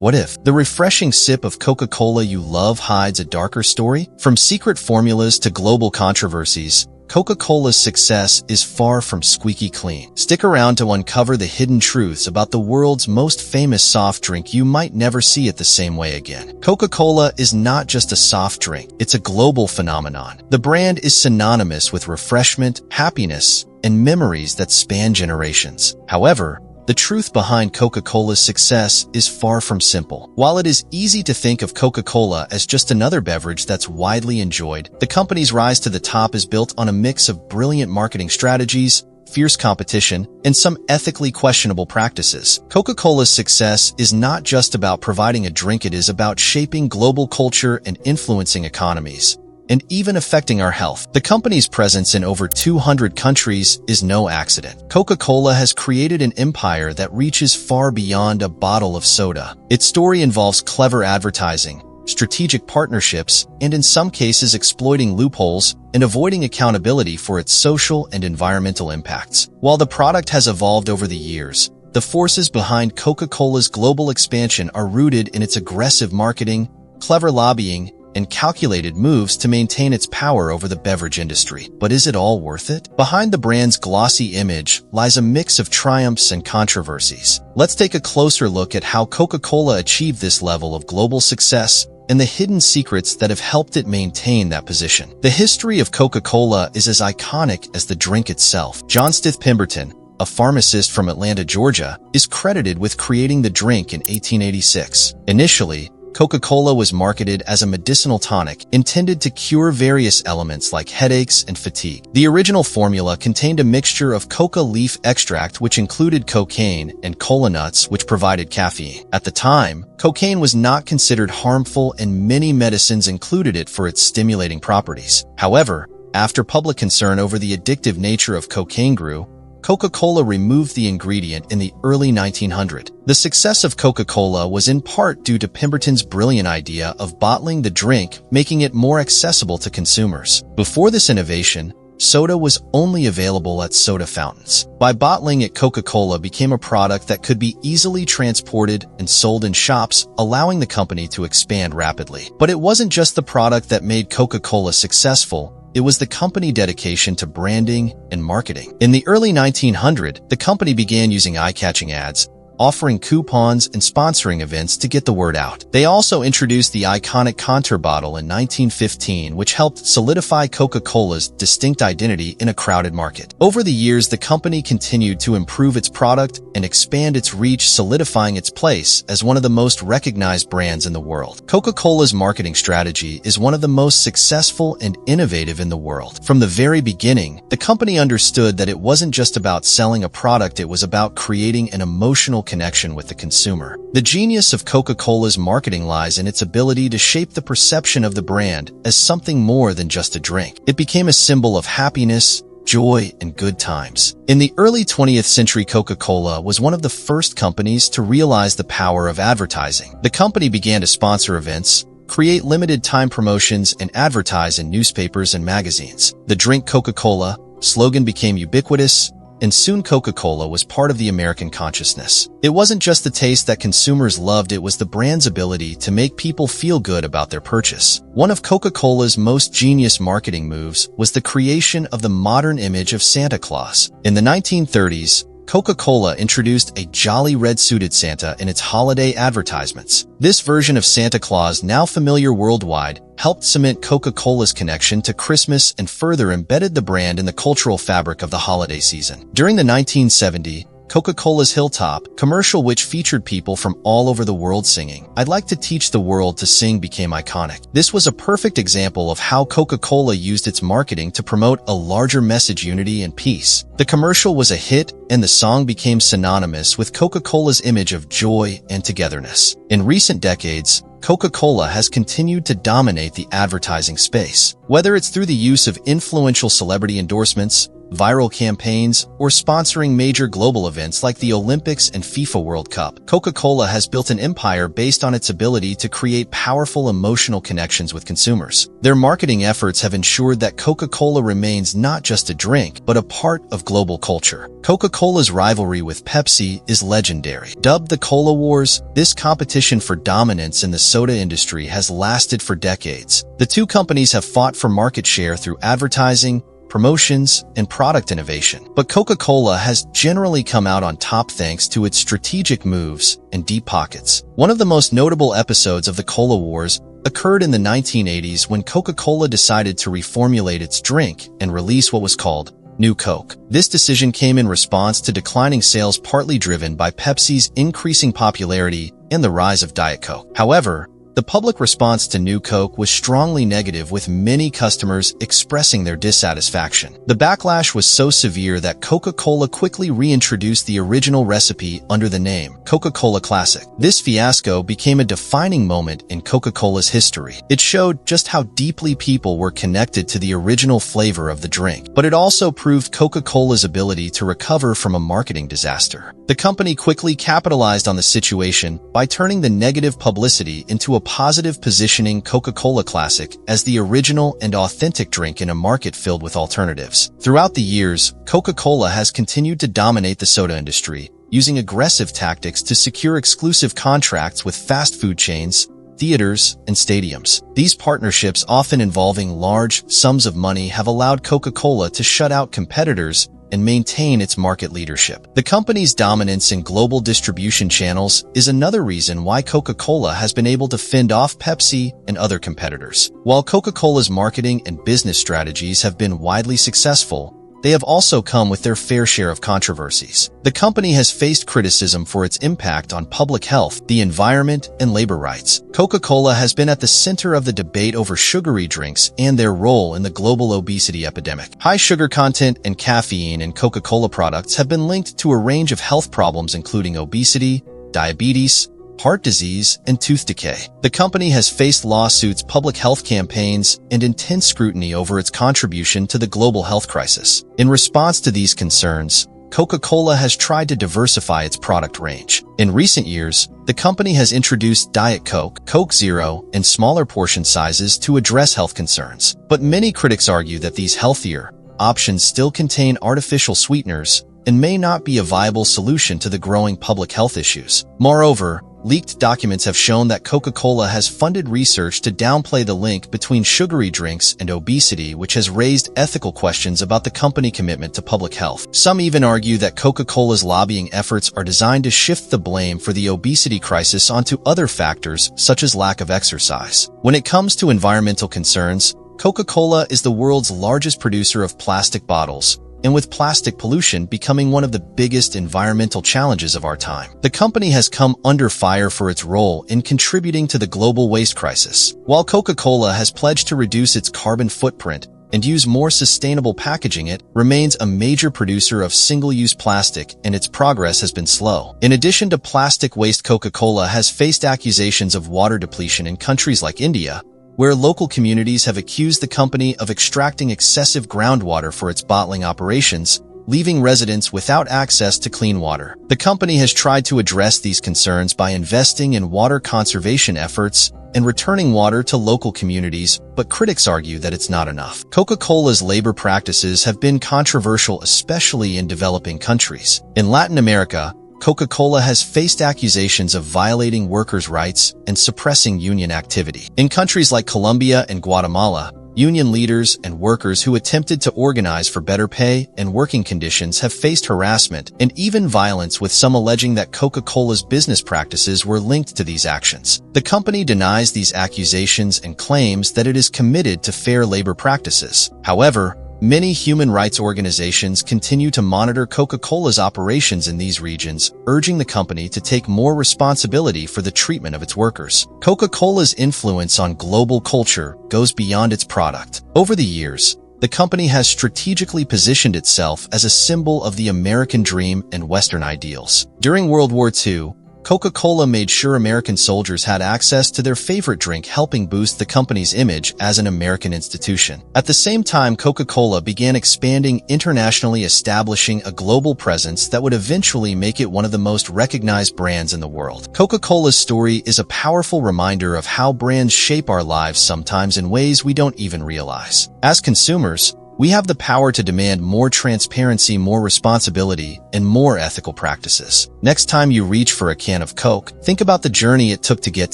What if the refreshing sip of Coca-Cola you love hides a darker story? From secret formulas to global controversies, Coca-Cola's success is far from squeaky clean. Stick around to uncover the hidden truths about the world's most famous soft drink you might never see it the same way again. Coca-Cola is not just a soft drink, it's a global phenomenon. The brand is synonymous with refreshment, happiness, and memories that span generations. However, the truth behind Coca-Cola's success is far from simple. While it is easy to think of Coca-Cola as just another beverage that's widely enjoyed, the company's rise to the top is built on a mix of brilliant marketing strategies, fierce competition, and some ethically questionable practices. Coca-Cola's success is not just about providing a drink, it is about shaping global culture and influencing economies, and even affecting our health. The company's presence in over 200 countries is no accident. Coca-Cola has created an empire that reaches far beyond a bottle of soda. Its story involves clever advertising, strategic partnerships, and in some cases exploiting loopholes and avoiding accountability for its social and environmental impacts. While the product has evolved over the years, the forces behind Coca-Cola's global expansion are rooted in its aggressive marketing, clever lobbying, and calculated moves to maintain its power over the beverage industry. But is it all worth it? Behind the brand's glossy image lies a mix of triumphs and controversies. Let's take a closer look at how Coca-Cola achieved this level of global success and the hidden secrets that have helped it maintain that position. The history of Coca-Cola is as iconic as the drink itself. John Stith Pemberton, a pharmacist from Atlanta, Georgia, is credited with creating the drink in 1886. Initially, Coca-Cola was marketed as a medicinal tonic intended to cure various ailments like headaches and fatigue. The original formula contained a mixture of coca leaf extract, which included cocaine, and cola nuts, which provided caffeine. At the time, cocaine was not considered harmful, and many medicines included it for its stimulating properties. However, after public concern over the addictive nature of cocaine grew, Coca-Cola removed the ingredient in the early 1900s. The success of Coca-Cola was in part due to Pemberton's brilliant idea of bottling the drink, making it more accessible to consumers. Before this innovation, soda was only available at soda fountains. By bottling it, Coca-Cola became a product that could be easily transported and sold in shops, allowing the company to expand rapidly. But it wasn't just the product that made Coca-Cola successful. It was the company's dedication to branding and marketing. In the early 1900s, the company began using eye-catching ads, offering coupons and sponsoring events to get the word out. They also introduced the iconic Contour bottle in 1915, which helped solidify Coca-Cola's distinct identity in a crowded market. Over the years, the company continued to improve its product and expand its reach, solidifying its place as one of the most recognized brands in the world. Coca-Cola's marketing strategy is one of the most successful and innovative in the world. From the very beginning, the company understood that it wasn't just about selling a product, it was about creating an emotional connection with the consumer. The genius of Coca-Cola's marketing lies in its ability to shape the perception of the brand as something more than just a drink. It became a symbol of happiness, joy, and good times. In the early 20th century, Coca-Cola was one of the first companies to realize the power of advertising. The company began to sponsor events, create limited-time promotions, and advertise in newspapers and magazines. The "Drink Coca-Cola" slogan became ubiquitous, and soon Coca-Cola was part of the American consciousness. It wasn't just the taste that consumers loved, it was the brand's ability to make people feel good about their purchase. One of Coca-Cola's most genius marketing moves was the creation of the modern image of Santa Claus. In the 1930s, Coca-Cola introduced a jolly red-suited Santa in its holiday advertisements. This version of Santa Claus, now familiar worldwide, helped cement Coca-Cola's connection to Christmas and further embedded the brand in the cultural fabric of the holiday season. During the 1970s, Coca-Cola's Hilltop commercial, which featured people from all over the world singing, "I'd like to teach the world to sing," became iconic. This was a perfect example of how Coca-Cola used its marketing to promote a larger message: unity and peace. The commercial was a hit, and the song became synonymous with Coca-Cola's image of joy and togetherness. In recent decades, Coca-Cola has continued to dominate the advertising space. Whether it's through the use of influential celebrity endorsements, viral campaigns, or sponsoring major global events like the Olympics and FIFA World Cup. Coca-Cola has built an empire based on its ability to create powerful emotional connections with consumers. Their marketing efforts have ensured that Coca-Cola remains not just a drink, but a part of global culture. Coca-Cola's rivalry with Pepsi is legendary. Dubbed the Cola Wars, this competition for dominance in the soda industry has lasted for decades. The two companies have fought for market share through advertising, promotions, and product innovation. But Coca-Cola has generally come out on top thanks to its strategic moves and deep pockets. One of the most notable episodes of the Cola Wars occurred in the 1980s when Coca-Cola decided to reformulate its drink and release what was called New Coke. This decision came in response to declining sales partly driven by Pepsi's increasing popularity and the rise of Diet Coke. However, the public response to New Coke was strongly negative, with many customers expressing their dissatisfaction. The backlash was so severe that Coca-Cola quickly reintroduced the original recipe under the name Coca-Cola Classic. This fiasco became a defining moment in Coca-Cola's history. It showed just how deeply people were connected to the original flavor of the drink, but it also proved Coca-Cola's ability to recover from a marketing disaster. The company quickly capitalized on the situation by turning the negative publicity into a positive, positioning Coca-Cola Classic as the original and authentic drink in a market filled with alternatives. Throughout the years, Coca-Cola has continued to dominate the soda industry, using aggressive tactics to secure exclusive contracts with fast food chains, theaters, and stadiums. These partnerships, often involving large sums of money, have allowed Coca-Cola to shut out competitors and maintain its market leadership. The company's dominance in global distribution channels is another reason why Coca-Cola has been able to fend off Pepsi and other competitors. While Coca-Cola's marketing and business strategies have been widely successful, they have also come with their fair share of controversies. The company has faced criticism for its impact on public health, the environment, and labor rights. Coca-Cola has been at the center of the debate over sugary drinks and their role in the global obesity epidemic. High sugar content and caffeine in Coca-Cola products have been linked to a range of health problems including obesity, diabetes, heart disease, and tooth decay. The company has faced lawsuits, public health campaigns, and intense scrutiny over its contribution to the global health crisis. In response to these concerns, Coca-Cola has tried to diversify its product range. In recent years, the company has introduced Diet Coke, Coke Zero, and smaller portion sizes to address health concerns. But many critics argue that these healthier options still contain artificial sweeteners and may not be a viable solution to the growing public health issues. Moreover, leaked documents have shown that Coca-Cola has funded research to downplay the link between sugary drinks and obesity, which has raised ethical questions about the company commitment to public health. Some even argue that Coca-Cola's lobbying efforts are designed to shift the blame for the obesity crisis onto other factors, such as lack of exercise. When it comes to environmental concerns, Coca-Cola is the world's largest producer of plastic bottles, and with plastic pollution becoming one of the biggest environmental challenges of our time, the company has come under fire for its role in contributing to the global waste crisis. While Coca-Cola has pledged to reduce its carbon footprint and use more sustainable packaging, it remains a major producer of single-use plastic, and its progress has been slow. In addition to plastic waste, Coca-Cola has faced accusations of water depletion in countries like India, where local communities have accused the company of extracting excessive groundwater for its bottling operations, leaving residents without access to clean water. The company has tried to address these concerns by investing in water conservation efforts and returning water to local communities, but critics argue that it's not enough. Coca-Cola's labor practices have been controversial, especially in developing countries. In Latin America, Coca-Cola has faced accusations of violating workers' rights and suppressing union activity. In countries like Colombia and Guatemala, union leaders and workers who attempted to organize for better pay and working conditions have faced harassment and even violence, with some alleging that Coca-Cola's business practices were linked to these actions. The company denies these accusations and claims that it is committed to fair labor practices. However, many human rights organizations continue to monitor Coca-Cola's operations in these regions, urging the company to take more responsibility for the treatment of its workers. Coca-Cola's influence on global culture goes beyond its product. Over the years, the company has strategically positioned itself as a symbol of the American dream and Western ideals. During World War II, Coca-Cola made sure American soldiers had access to their favorite drink, helping boost the company's image as an American institution. At the same time, Coca-Cola began expanding internationally, establishing a global presence that would eventually make it one of the most recognized brands in the world. Coca-Cola's story is a powerful reminder of how brands shape our lives, sometimes in ways we don't even realize. As consumers, we have the power to demand more transparency, more responsibility, and more ethical practices. Next time you reach for a can of Coke, think about the journey it took to get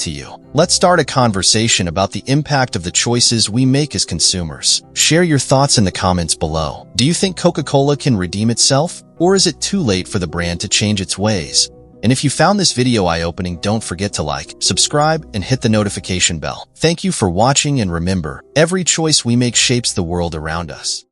to you. Let's start a conversation about the impact of the choices we make as consumers. Share your thoughts in the comments below. Do you think Coca-Cola can redeem itself? Or is it too late for the brand to change its ways? And if you found this video eye-opening, don't forget to like, subscribe, and hit the notification bell. Thank you for watching, and remember, every choice we make shapes the world around us.